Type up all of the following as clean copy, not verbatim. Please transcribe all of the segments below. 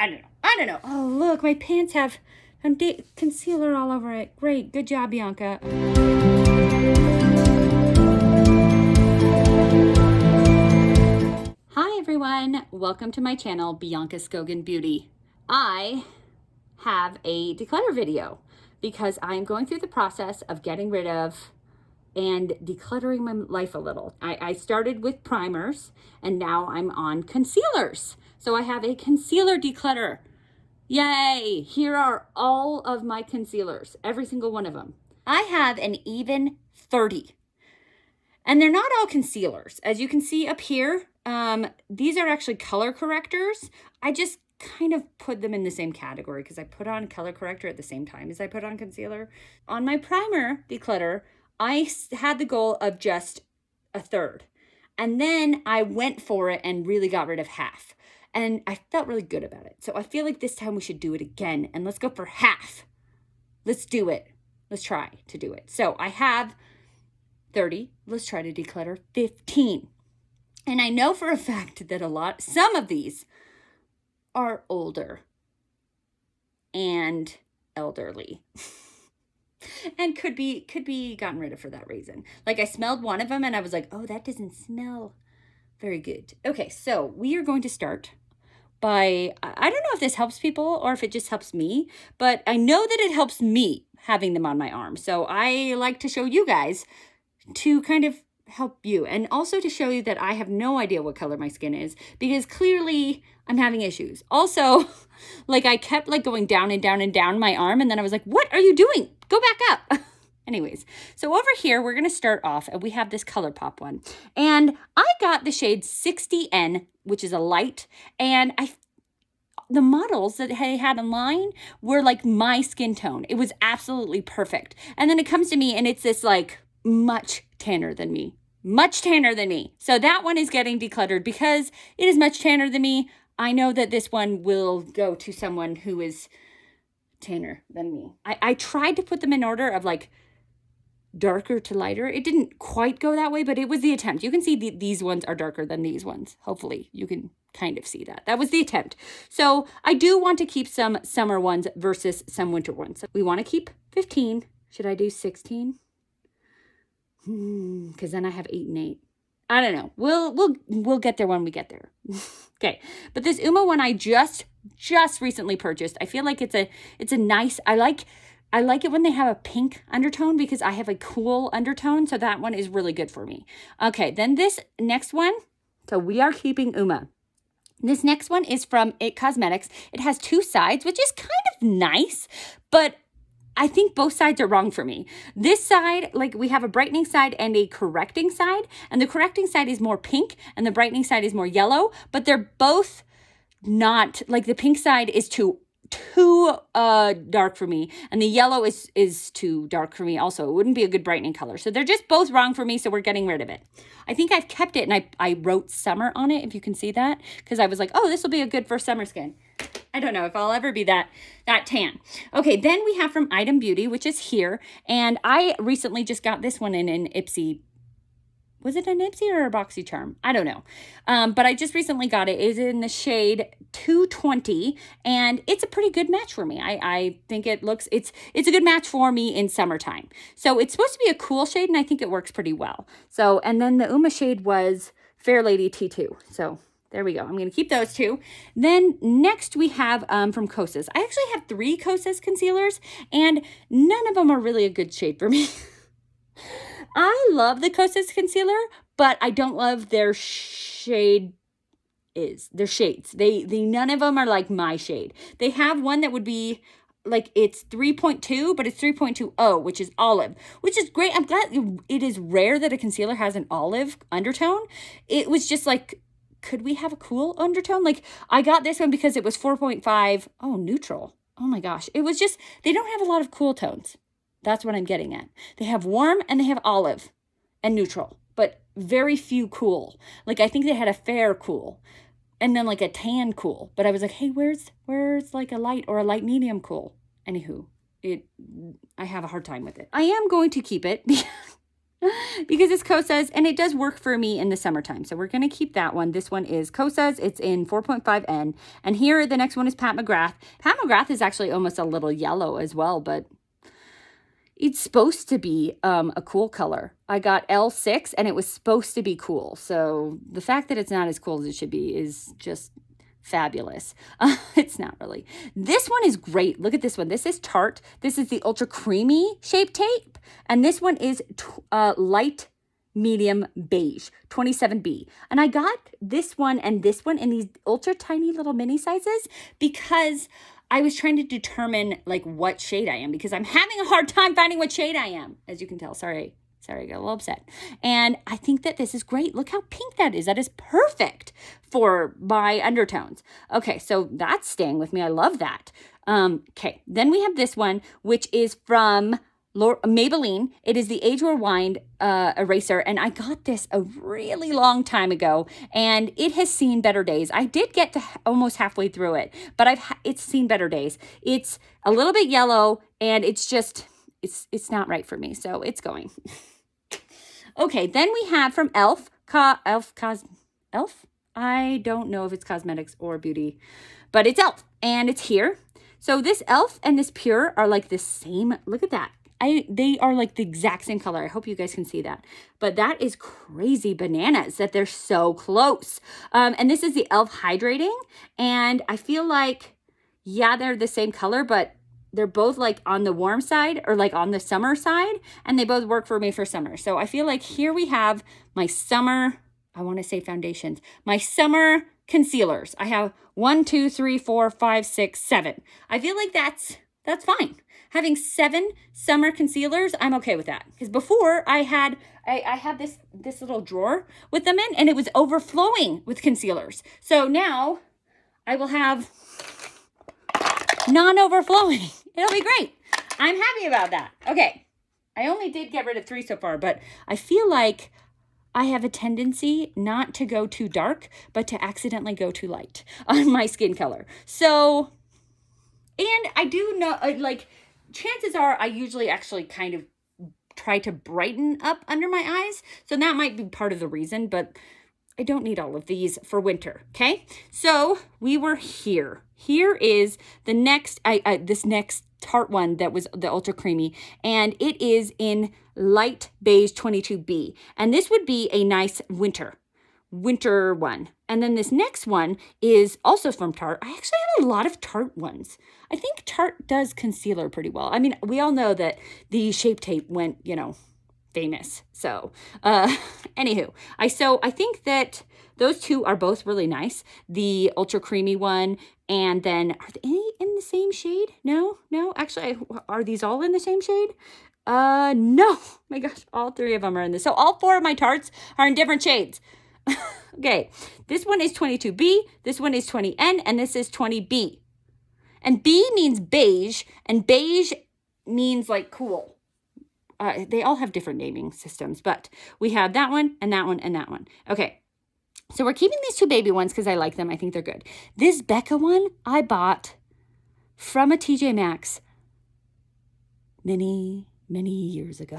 I don't know. Oh, look, my pants have concealer all over it. Great. Good job, Bianca. Hi, everyone. Welcome to my channel, Bianca-HVGEXLRT Beauty. I have a declutter video because I'm going through the process of getting rid of and decluttering my life a little. I started with primers and now I'm on concealers. So I have a concealer declutter. Yay! Here are all of my concealers, every single one of them. I have an even 30. And they're not all concealers. As you can see up here, these are actually color correctors. I just kind of put them in the same category because I put on color corrector at the same time as I put on concealer. On my primer declutter, I had the goal of just a third. And then I went for it and really got rid of half. And I felt really good about it. So I feel like this time we should do it again. And let's go for half. Let's do it. Let's try to do it. So I have 30. Let's try to declutter 15. And I know for a fact that some of these are older and elderly. And could be gotten rid of for that reason. Like I smelled one of them and I was like, oh, that doesn't smell very good. Okay, so we are going to start by, I don't know if this helps people or if it just helps me, but I know that it helps me having them on my arm. So I like to show you guys to kind of help you and also to show you that I have no idea what color my skin is because clearly I'm having issues. Also, like I kept like going down and down and down my arm and then I was like, what are you doing? Go back up. Anyways, so over here, we're going to start off and we have this ColourPop one. And I got the shade 60N, which is a light. And the models that they had online were like my skin tone. It was absolutely perfect. And then it comes to me and it's this like much tanner than me. Much tanner than me. So that one is getting decluttered because it is much tanner than me. I know that this one will go to someone who is tanner than me. I tried to put them in order of like darker to lighter. It didn't quite go that way, but it was the attempt. You can see these ones are darker than these ones. Hopefully you can kind of see that. That was the attempt. So I do want to keep some summer ones versus some winter ones. We want to keep 15. Should I do 16? Because then I have 8 and 8. I don't know. We'll get there when we get there. Okay. But this Uma one I just recently purchased. I feel like it's a nice, I like it when they have a pink undertone because I have a cool undertone. So that one is really good for me. Okay. Then this next one. So we are keeping Uma. This next one is from It Cosmetics. It has 2 sides, which is kind of nice, but I think both sides are wrong for me. This side, like we have a brightening side and a correcting side, and the correcting side is more pink and the brightening side is more yellow, but they're both not, like the pink side is too dark for me and the yellow is too dark for me also. It wouldn't be a good brightening color. So they're just both wrong for me, so we're getting rid of it. I think I've kept it and I wrote summer on it, if you can see that, because I was like, oh, this will be a good for summer skin. I don't know if I'll ever be that tan. Okay, then we have from Item Beauty, which is here. And I recently just got this one in an Ipsy. Was it an Ipsy or a BoxyCharm? I don't know. But I just recently got it. It's in the shade 220. And it's a pretty good match for me. I think it's a good match for me in summertime. So it's supposed to be a cool shade and I think it works pretty well. So, and then the Uma shade was Fair Lady T2. So there we go. I'm going to keep those 2. Then next we have from Kosas. I actually have 3 Kosas concealers and none of them are really a good shade for me. I love the Kosas concealer, but I don't love their shades. None of them are like my shade. They have one that would be like it's 3.2, but it's 3.20, which is olive, which is great. I'm glad it is rare that a concealer has an olive undertone. It was just like, could we have a cool undertone? Like I got this one because it was 4.5. Oh, neutral. Oh my gosh. It was just, they don't have a lot of cool tones. That's what I'm getting at. They have warm and they have olive and neutral, but very few cool. Like I think they had a fair cool and then like a tan cool. But I was like, hey, where's like a light or a light medium cool? Anywho, I have a hard time with it. I am going to keep it because it's Kosas, and it does work for me in the summertime. So we're going to keep that one. This one is Kosas. It's in 4.5N. And here, the next one is Pat McGrath. Pat McGrath is actually almost a little yellow as well, but it's supposed to be a cool color. I got L6, and it was supposed to be cool. So the fact that it's not as cool as it should be is just fabulous. It's not really. This one is great. Look at this one. This is Tarte. This is the ultra creamy shape tape. And this one is light medium beige, 27B. And I got this one and this one in these ultra tiny little mini sizes because I was trying to determine like what shade I am, because I'm having a hard time finding what shade I am, as you can tell. Sorry, I got a little upset. And I think that this is great. Look how pink that is. That is perfect for my undertones. Okay, so that's staying with me. I love that. Okay, then we have this one, which is from Maybelline. It is the Age Rewind eraser, and I got this a really long time ago, and it has seen better days. I did get to almost halfway through it, but it's seen better days. It's a little bit yellow, and it's just it's not right for me, so it's going. Okay, then we have from Elf. I don't know if it's cosmetics or beauty, but it's Elf, and it's here. So this Elf and this Pure are like the same. Look at that. They are like the exact same color. I hope you guys can see that. But that is crazy bananas that they're so close. And this is the Elf Hydrating. And I feel like, yeah, they're the same color, but they're both like on the warm side or like on the summer side. And they both work for me for summer. So I feel like here we have my summer, I want to say foundations, my summer concealers. I have 1, 2, 3, 4, 5, 6, 7. I feel like that's fine. Having 7 summer concealers, I'm okay with that. Because before I had this little drawer with them in, and it was overflowing with concealers. So now I will have non-overflowing. It'll be great. I'm happy about that. Okay. I only did get rid of 3 so far, but I feel like I have a tendency not to go too dark, but to accidentally go too light on my skin color. So, and I do know, like, chances are I usually actually kind of try to brighten up under my eyes. So that might be part of the reason, but I don't need all of these for winter. Okay. So we were here. Here is the next, this next Tarte one that was the ultra creamy, and it is in light beige 22B. And this would be a nice winter one. And then this next one is also from Tarte. I actually have a lot of Tarte ones. I think Tarte does concealer pretty well. I mean, we all know that the Shape Tape went, famous. So, anywho, I think that those two are both really nice. The ultra creamy one, and then are they any in the same shade? No. Actually, are these all in the same shade? No. My gosh, all 3 of them are in this. So all 4 of my Tartes are in different shades. Okay, this one is 22B, this one is 20N, and this is 20B. And B means beige, and beige means like cool. They all have different naming systems, but we have that one, and that one, and that one. Okay, so we're keeping these 2 baby ones because I like them. I think they're good. This Becca one I bought from a TJ Maxx many years ago.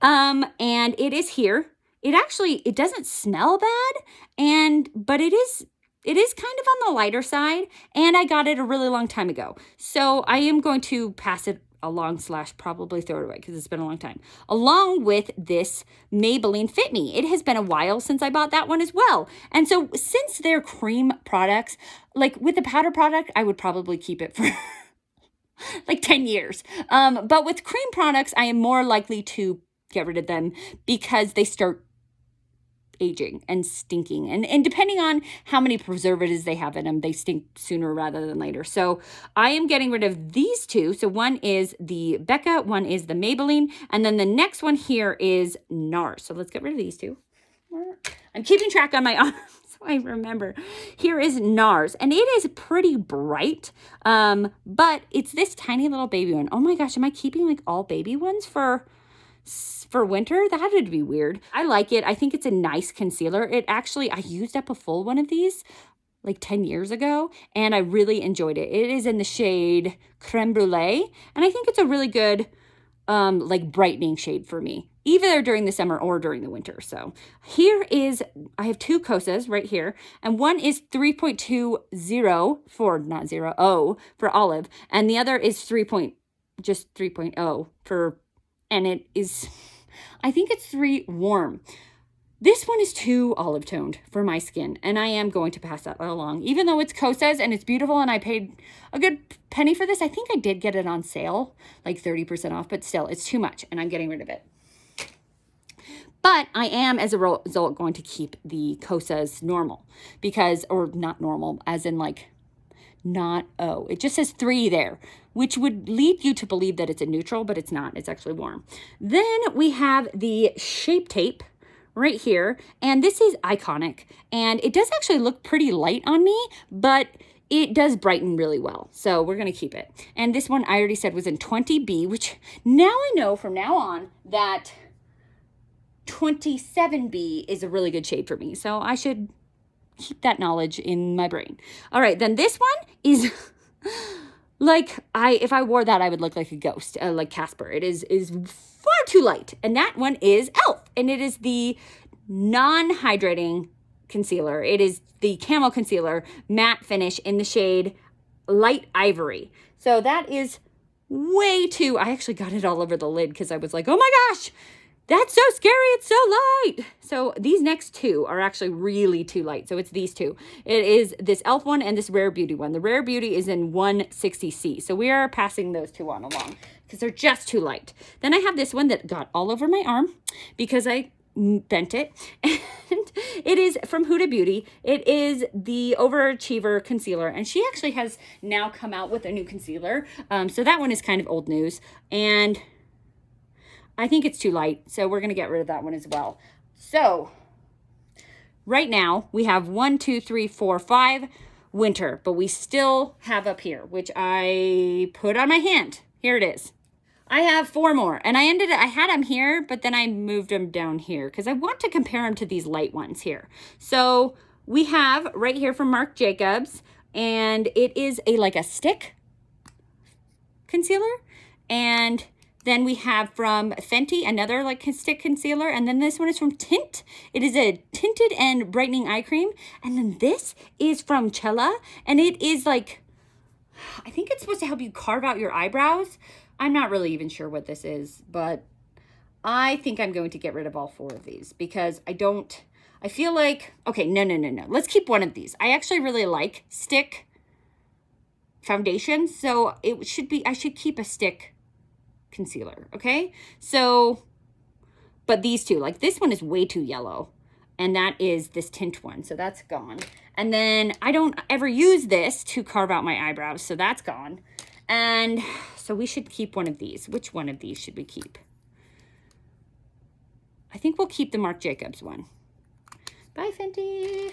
And it is here. It doesn't smell bad, but it is kind of on the lighter side, and I got it a really long time ago. So I am going to pass it along / probably throw it away because it's been a long time. Along with this Maybelline Fit Me. It has been a while since I bought that one as well. And so since they're cream products, like with the powder product, I would probably keep it for like 10 years. But with cream products, I am more likely to get rid of them because they start aging and stinking, and depending on how many preservatives they have in them, they stink sooner rather than later. So I am getting rid of these 2. So one is the Becca, one is the Maybelline, and then the next one here is NARS. So let's get rid of these 2. I'm keeping track on my arm so I remember. Here is NARS, and it is pretty bright, but it's this tiny little baby one. Oh my gosh, am I keeping like all baby ones for winter? That would be weird. I like it. I think it's a nice concealer. I used up a full one of these like 10 years ago, and I really enjoyed it. It is in the shade Creme Brulee, and I think it's a really good like brightening shade for me. either during the summer or during the winter. So here is, I have 2 Kosas right here, and one is 3.20 for, not 0, for olive, and the other is 3.0 for, and it is, I think it's 3 warm. This one is too olive toned for my skin, and I am going to pass that along. Even though it's Kosas and it's beautiful and I paid a good penny for this, I think I did get it on sale, like 30% off, but still, it's too much, and I'm getting rid of it. But I am, as a result, going to keep the Kosas normal because, or not normal, as in like not O. It just says 3 there, which would lead you to believe that it's a neutral, but it's not. It's actually warm. Then we have the Shape Tape right here, and this is iconic, and it does actually look pretty light on me, but it does brighten really well, so we're going to keep it. And this one I already said was in 20B, which now I know from now on that 27B is a really good shade for me, so I should keep that knowledge in my brain. All right, then this one is like, if I wore that, I would look like a ghost, like Casper. It is far too light, and that one is e.l.f., and it is the non-hydrating concealer. It is the Camo Concealer Matte Finish in the shade Light Ivory. So that is way too, I actually got it all over the lid because I was like, oh my gosh, that's so scary, it's so light. So these next 2 are actually really too light. So it's these 2. It is this e.l.f. one and this Rare Beauty one. The Rare Beauty is in 160C. So we are passing those 2 on along because they're just too light. Then I have this one that got all over my arm because I bent it. And it is from Huda Beauty. It is the Overachiever Concealer. And she actually has now come out with a new concealer. So that one is kind of old news. And I think it's too light, so we're going to get rid of that one as well. So right now we have 1, 2, 3, 4, 5 winter, but we still have up here, which I put on my hand. Here it is. I have 4 more, and I had them here, but then I moved them down here because I want to compare them to these light ones here. So we have right here from Marc Jacobs, and it is like a stick concealer, and then we have from Fenty, another like stick concealer. And then this one is from Tint. It is a tinted and brightening eye cream. And then this is from Cella. And it is like, I think it's supposed to help you carve out your eyebrows. I'm not really even sure what this is, but I think I'm going to get rid of all 4 of these because I feel like, okay, no. Let's keep one of these. I actually really like stick foundation. So it should be, I should keep a stick concealer, okay? So, but these 2, like this one is way too yellow, and that is this tint one, so that's gone. And then I don't ever use this to carve out my eyebrows, so that's gone. And so we should keep one of these. Which one of these should we keep? I think we'll keep the Marc Jacobs one. Bye, Fenty.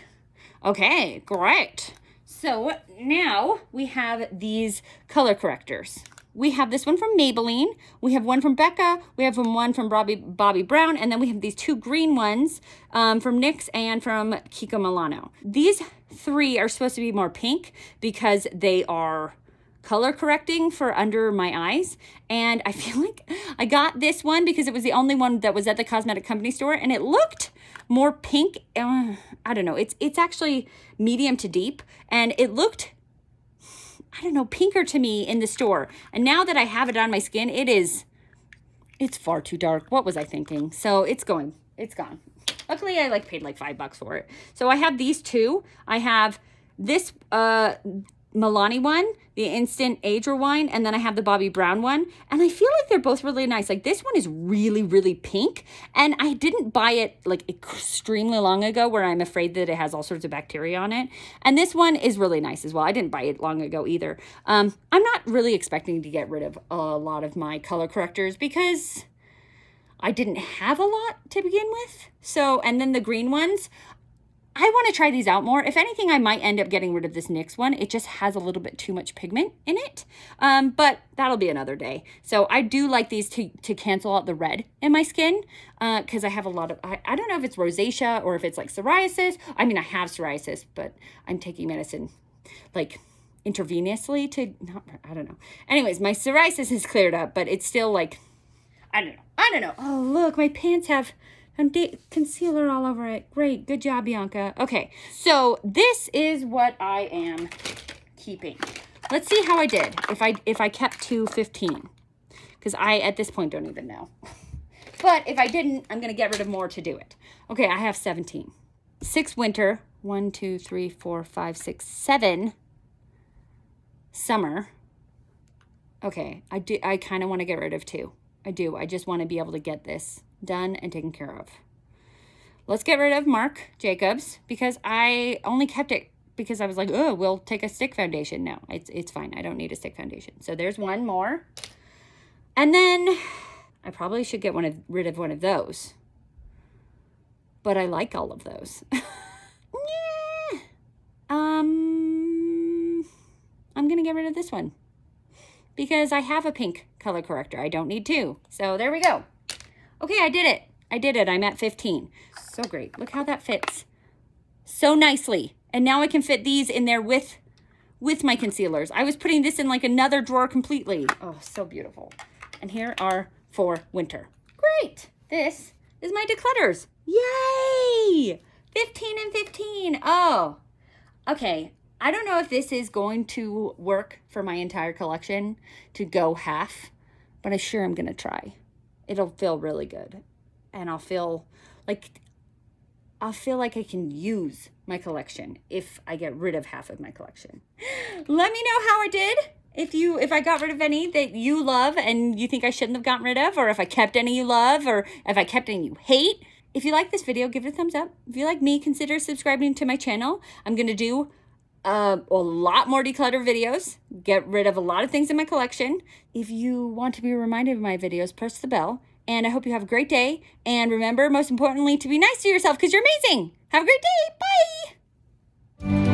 Okay, great. So now we have these color correctors. We have this one from Maybelline, we have one from Becca, we have one from Bobbi Brown, and then we have these 2 green ones from NYX and from Kiko Milano. These 3 are supposed to be more pink because they are color correcting for under my eyes, and I feel like I got this one because it was the only one that was at the cosmetic company store, and it looked more pink. I don't know, it's actually medium to deep, and it looked, I don't know, pinker to me in the store. And now that I have it on my skin, it's far too dark. What was I thinking? So it's gone. Luckily, I paid like $5 for it. So I have these 2. I have this Milani one, the Instant Age Rewind, and then I have the Bobbi Brown one. And I feel like they're both really nice. Like this one is really, really pink. And I didn't buy it like extremely long ago where I'm afraid that it has all sorts of bacteria on it. And this one is really nice as well. I didn't buy it long ago either. I'm not really expecting to get rid of a lot of my color correctors because I didn't have a lot to begin with. So, and then the green ones, I want to try these out more. If anything, I might end up getting rid of this NYX one. It just has a little bit too much pigment in it, but that'll be another day. So I do like these to cancel out the red in my skin because I have a lot of, I don't know if it's rosacea or if it's like psoriasis. I mean, I have psoriasis, but I'm taking medicine like intravenously to, I don't know. Anyways, my psoriasis is cleared up, but it's still like, I don't know. Oh, look, my pants have concealer all over it. Great. Good job, Bianca. Okay, so this is what I am keeping. Let's see how I did if I kept to 15, because I at this point don't even know. But if I didn't, I'm gonna get rid of more to do it. Okay, I have 17. 6 winter. 1, 2, 3, 4, 5, 6, 7 summer. Okay, I kind of want to get rid of 2. I do. I just want to be able to get this done and taken care of. Let's get rid of Marc Jacobs, because I only kept it because I was like, oh, we'll take a stick foundation. No, it's fine. I don't need a stick foundation. So there's one more. And then I probably should get rid of one of those. But I like all of those. Yeah. I'm going to get rid of this one, because I have a pink color corrector. I don't need 2. So there we go. Okay, I did it. I'm at 15. So great. Look how that fits so nicely. And now I can fit these in there with my concealers. I was putting this in like another drawer completely. Oh, so beautiful. And here are for winter. Great. This is my declutters. Yay! 15 and 15. Oh, okay. I don't know if this is going to work for my entire collection to go half, but I sure am going to try. It'll feel really good. And I'll feel like I can use my collection if I get rid of half of my collection. Let me know how I did. If I got rid of any that you love and you think I shouldn't have gotten rid of, or if I kept any you love, or if I kept any you hate. If you like this video, give it a thumbs up. If you like me, consider subscribing to my channel. I'm going to do a lot more declutter videos, get rid of a lot of things in my collection. If you want to be reminded of my videos, press the bell. And I hope you have a great day. And remember, most importantly, to be nice to yourself, because you're amazing. Have a great day. Bye.